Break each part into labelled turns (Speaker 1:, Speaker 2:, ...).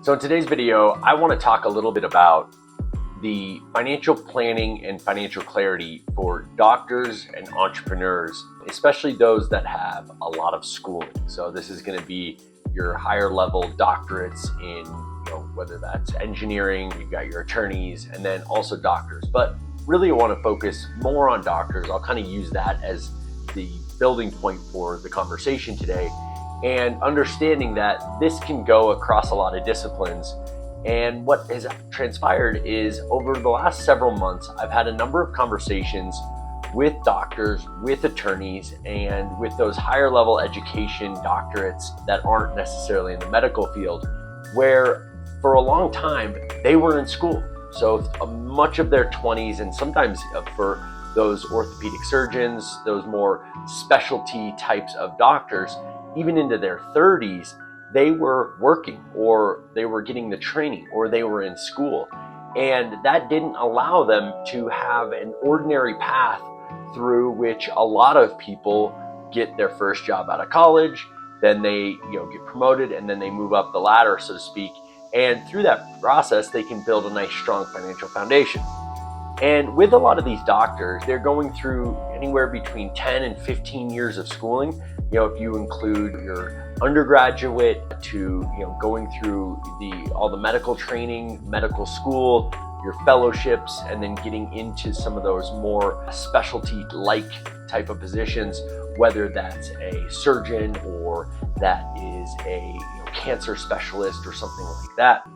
Speaker 1: So in today's video, I want to talk a little bit about the financial planning and financial clarity for doctors and entrepreneurs, especially those that have a lot of schooling. So this is going to be your higher level doctorates in, whether that's engineering, you've got your attorneys, and then also doctors. But really I want to focus more on doctors. I'll kind of use that as the building point for the conversation today, and understanding that this can go across a lot of disciplines. And what has transpired is over the last several months, I've had a number of conversations with doctors, with attorneys, and with those higher level education doctorates that aren't necessarily in the medical field, where for a long time they were in school. So much of their 20s, and sometimes for those orthopedic surgeons, those more specialty types of doctors, even into their 30s, they were working, or they were getting the training, or they were in school. And that didn't allow them to have an ordinary path through which a lot of people get their first job out of college, then they get promoted, and then they move up the ladder, so to speak. And through that process, they can build a nice, strong financial foundation. And with a lot of these doctors, they're going through anywhere between 10 and 15 years of schooling. If you include your undergraduate to going through all the medical training, medical school, your fellowships, and then getting into some of those more specialty-like type of positions, whether that's a surgeon or that is a cancer specialist or something like that.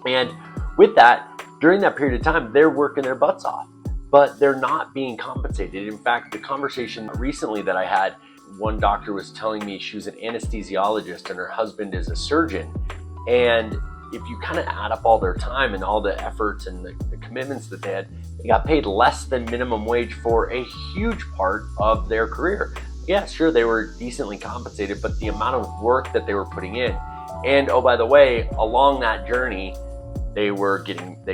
Speaker 1: And with that, during that period of time, they're working their butts off, but they're not being compensated. In fact, the conversation recently that I had, one doctor was telling me she was an anesthesiologist and her husband is a surgeon. And if you kind of add up all their time and all the efforts and the commitments that they had, they got paid less than minimum wage for a huge part of their career. Yeah, sure, they were decently compensated, but the amount of work that they were putting in. And oh, by the way, along that journey, they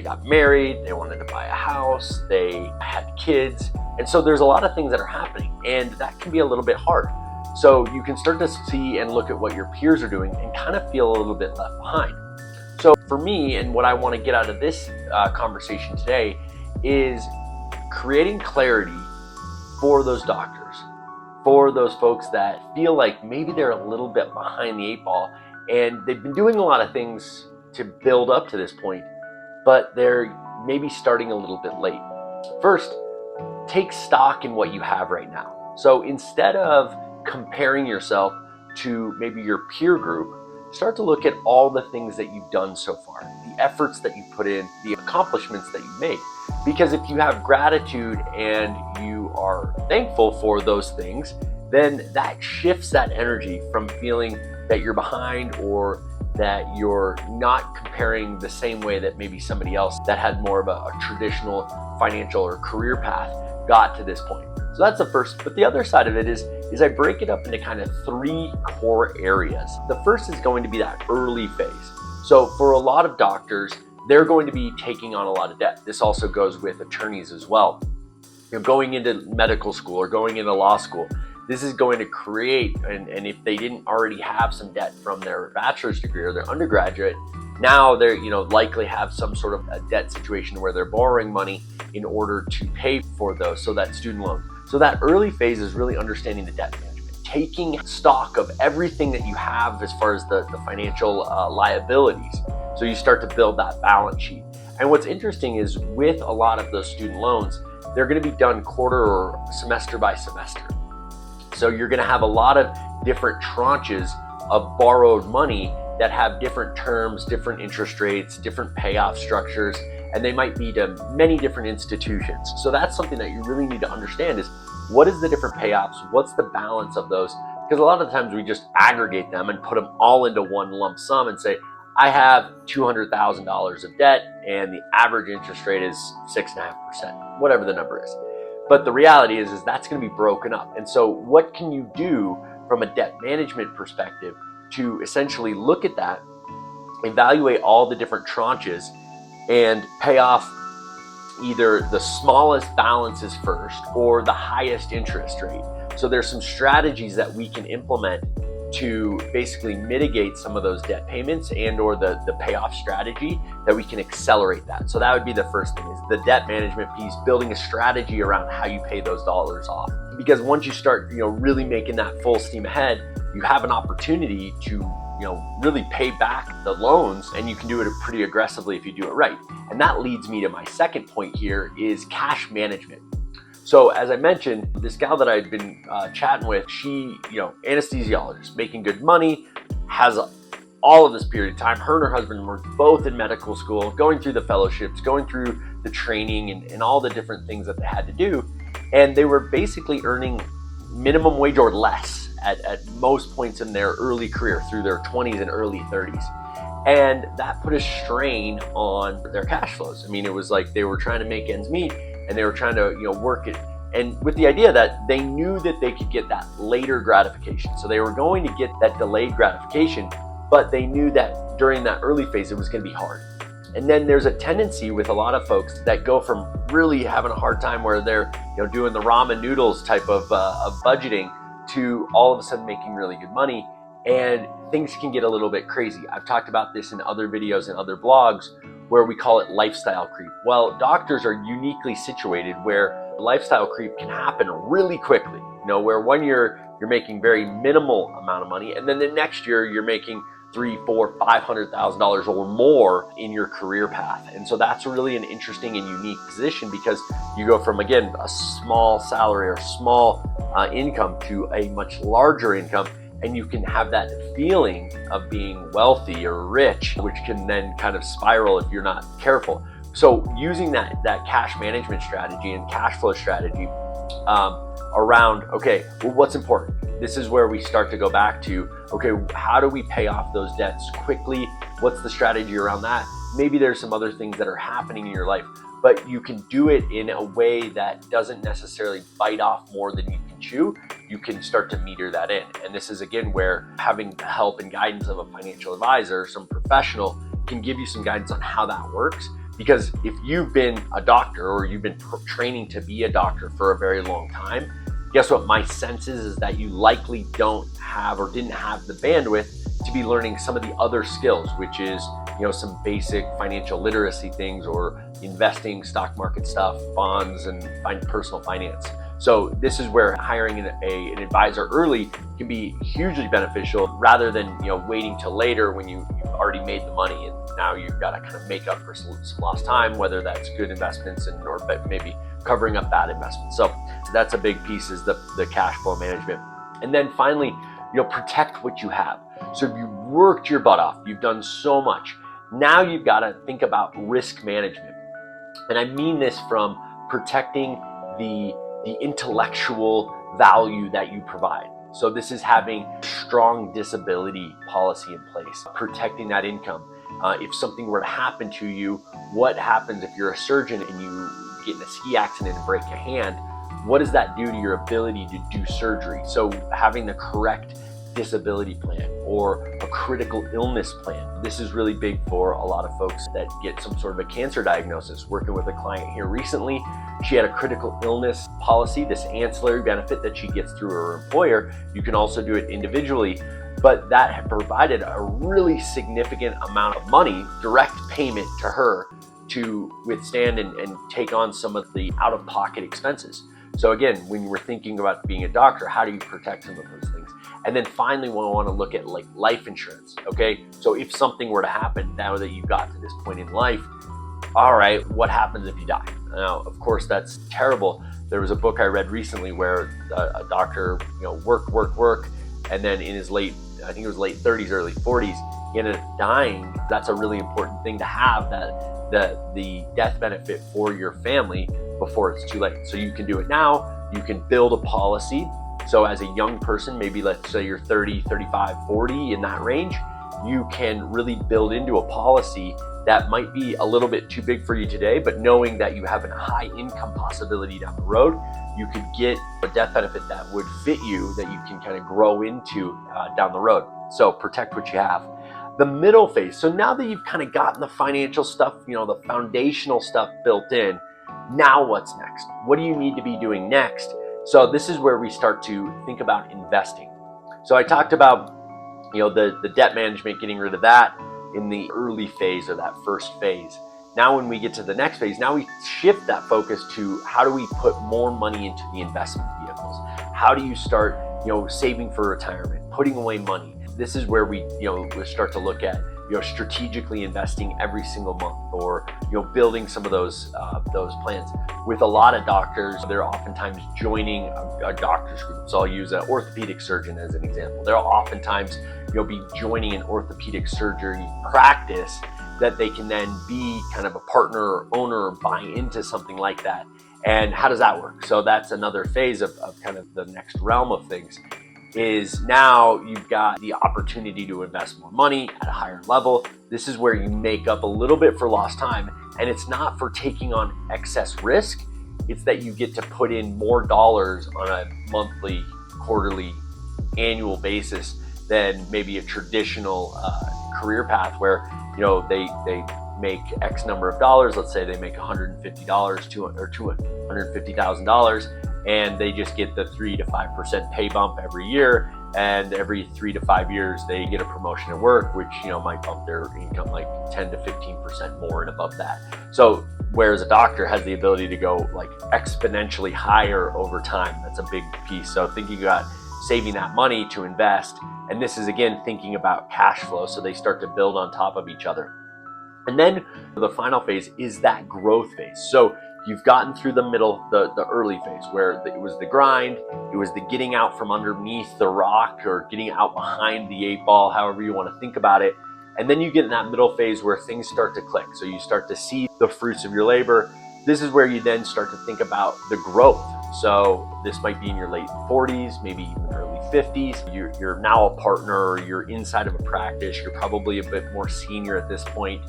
Speaker 1: got married, they wanted to buy a house, they had kids. And so there's a lot of things that are happening, and that can be a little bit hard. So you can start to see and look at what your peers are doing and kind of feel a little bit left behind. So for me, and what I want to get out of this conversation today, is creating clarity for those doctors, for those folks that feel like maybe they're a little bit behind the eight ball, and they've been doing a lot of things to build up to this point, but they're maybe starting a little bit late. First, take stock in what you have right now. So instead of comparing yourself to maybe your peer group, start to look at all the things that you've done so far, the efforts that you put in, the accomplishments that you've made. Because if you have gratitude and you are thankful for those things, then that shifts that energy from feeling that you're behind, or that you're not comparing the same way that maybe somebody else that had more of a traditional financial or career path got to this point. So that's the first. But the other side of it is I break it up into kind of three core areas. The first is going to be that early phase. So for a lot of doctors, they're going to be taking on a lot of debt. This also goes with attorneys as well. Going into medical school or going into law school, this is going to create, and if they didn't already have some debt from their bachelor's degree or their undergraduate, now they're likely have some sort of a debt situation where they're borrowing money in order to pay for those, so that student loan. So that early phase is really understanding the debt management, taking stock of everything that you have as far as the financial liabilities. So you start to build that balance sheet. And what's interesting is with a lot of those student loans, they're going to be done quarter or semester by semester. So you're going to have a lot of different tranches of borrowed money that have different terms, different interest rates, different payoff structures, and they might be to many different institutions. So that's something that you really need to understand, is what is the different payoffs? What's the balance of those? Because a lot of times we just aggregate them and put them all into one lump sum and say, I have $200,000 of debt and the average interest rate is 6.5%, whatever the number is. But the reality is that's going to be broken up. And so what can you do from a debt management perspective to essentially look at that, evaluate all the different tranches, and pay off either the smallest balances first or the highest interest rate? So there's some strategies that we can implement to basically mitigate some of those debt payments and or the payoff strategy, that we can accelerate that. So that would be the first thing, is the debt management piece, building a strategy around how you pay those dollars off. Because once you start, really making that full steam ahead, you have an opportunity to, really pay back the loans, and you can do it pretty aggressively if you do it right. And that leads me to my second point here, is cash management. So as I mentioned, this gal that I'd been chatting with, she, anesthesiologist, making good money, has all of this period of time. Her and her husband were both in medical school, going through the fellowships, going through the training and all the different things that they had to do. And they were basically earning minimum wage or less at most points in their early career, through their 20s and early 30s. And that put a strain on their cash flows. I mean, it was like they were trying to make ends meet, and they were trying to, work it, and with the idea that they knew that they could get that later gratification. So they were going to get that delayed gratification, but they knew that during that early phase, it was going to be hard. And then there's a tendency with a lot of folks that go from really having a hard time where they're, doing the ramen noodles type of budgeting, to all of a sudden making really good money, and things can get a little bit crazy. I've talked about this in other videos and other blogs, where we call it lifestyle creep. Well, doctors are uniquely situated where lifestyle creep can happen really quickly. Where one year you're making very minimal amount of money, and then the next year you're making $300,000, $400,000, $500,000 or more in your career path. And so that's really an interesting and unique position, because you go from, again, a small salary or small income to a much larger income, and you can have that feeling of being wealthy or rich, which can then kind of spiral if you're not careful. So using that cash management strategy and cash flow strategy around, okay, well, what's important? This is where we start to go back to, okay, how do we pay off those debts quickly? What's the strategy around that? Maybe there's some other things that are happening in your life, but you can do it in a way that doesn't necessarily bite off more than you can chew. You can start to meter that in. And this is, again, where having the help and guidance of a financial advisor, some professional, can give you some guidance on how that works. Because if you've been a doctor, or you've been training to be a doctor for a very long time, guess what? My sense is that you likely don't have or didn't have the bandwidth to be learning some of the other skills, which is, some basic financial literacy things, or investing, stock market stuff, bonds, and personal finance. So this is where hiring an advisor early can be hugely beneficial, rather than waiting till later when you've already made the money, and now you've got to kind of make up for some lost time, whether that's good investments or maybe covering up bad investments. So that's a big piece, is the cash flow management. And then finally, protect what you have. So if you've worked your butt off, you've done so much, now you've got to think about risk management. And I mean this from protecting the intellectual value that you provide. So this is having strong disability policy in place, protecting that income. If something were to happen to you, what happens if you're a surgeon and you get in a ski accident and break a hand? What does that do to your ability to do surgery? So having the correct disability plan or a critical illness plan. This is really big for a lot of folks that get some sort of a cancer diagnosis. Working with a client here recently, she had a critical illness policy, this ancillary benefit that she gets through her employer. You can also do it individually, but that had provided a really significant amount of money, direct payment to her, to withstand and take on some of the out-of-pocket expenses. So again, when we're thinking about being a doctor, how do you protect some of those things? And then finally, we want to look at like life insurance, okay? So if something were to happen now that you got to this point in life, all right, what happens if you die? Now, of course, that's terrible. There was a book I read recently where a doctor, work, and then in his late 30s, early 40s, he ended up dying. That's a really important thing to have, that the death benefit for your family before it's too late. So you can do it now. You can build a policy. So as a young person, maybe let's say you're 30, 35, 40, in that range, you can really build into a policy that might be a little bit too big for you today, but knowing that you have a high income possibility down the road, you could get a death benefit that would fit you, that you can kind of grow into down the road. So protect what you have. The middle phase. So now that you've kind of gotten the financial stuff, the foundational stuff built in, now what's next? What do you need to be doing next? So this is where we start to think about investing. So I talked about the debt management, getting rid of that in the early phase or that first phase. Now when we get to the next phase, now we shift that focus to how do we put more money into the investment vehicles? How do you start, saving for retirement, putting away money? This is where we start to look at, strategically investing every single month, or building some of those plans. With a lot of doctors, they're oftentimes joining a doctor's group. So I'll use an orthopedic surgeon as an example. They'll oftentimes be joining an orthopedic surgery practice that they can then be kind of a partner or owner or buy into something like that. And how does that work? So that's another phase of kind of the next realm of things. Is now you've got the opportunity to invest more money at a higher level. This is where you make up a little bit for lost time, and it's not for taking on excess risk. It's that you get to put in more dollars on a monthly, quarterly, annual basis than maybe a traditional career path where they make X number of dollars. Let's say they make $150 or $250,000. And they just get the 3 to 5% pay bump every year, and every 3 to 5 years they get a promotion at work, which might bump their income like 10 to 15% more and above that. So whereas a doctor has the ability to go like exponentially higher over time. That's a big piece. So thinking about saving that money to invest, and this is again thinking about cash flow, so they start to build on top of each other. And then the final phase is that growth phase. So you've gotten through the middle, the early phase, where it was the grind, it was the getting out from underneath the rock or getting out behind the 8 ball, however you want to think about it. And then you get in that middle phase where things start to click. So you start to see the fruits of your labor. This is where you then start to think about the growth. So this might be in your late 40s, maybe even early 50s. You're now a partner, or you're inside of a practice. You're probably a bit more senior at this point.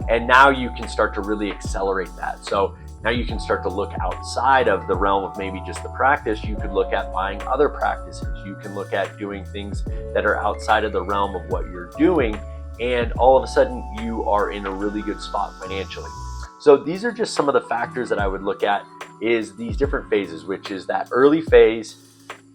Speaker 1: And now you can start to really accelerate that. So now you can start to look outside of the realm of maybe just the practice. You could look at buying other practices. You can look at doing things that are outside of the realm of what you're doing. And all of a sudden you are in a really good spot financially. So these are just some of the factors that I would look at, is these different phases, which is that early phase,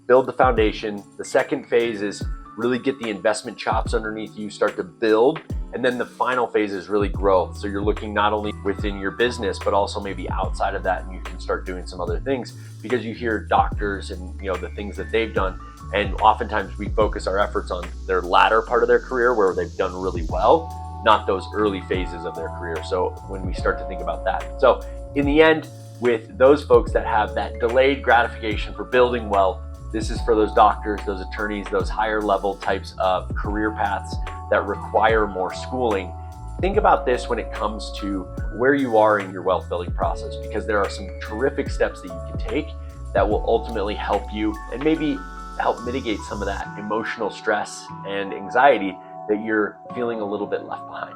Speaker 1: build the foundation. The second phase is really get the investment chops underneath you, start to build. And then the final phase is really growth. So you're looking not only within your business, but also maybe outside of that, and you can start doing some other things, because you hear doctors and the things that they've done. And oftentimes we focus our efforts on their latter part of their career where they've done really well, not those early phases of their career. So when we start to think about that. So in the end, with those folks that have that delayed gratification for building wealth, this is for those doctors, those attorneys, those higher level types of career paths that require more schooling. Think about this when it comes to where you are in your wealth building process, because there are some terrific steps that you can take that will ultimately help you and maybe help mitigate some of that emotional stress and anxiety that you're feeling a little bit left behind.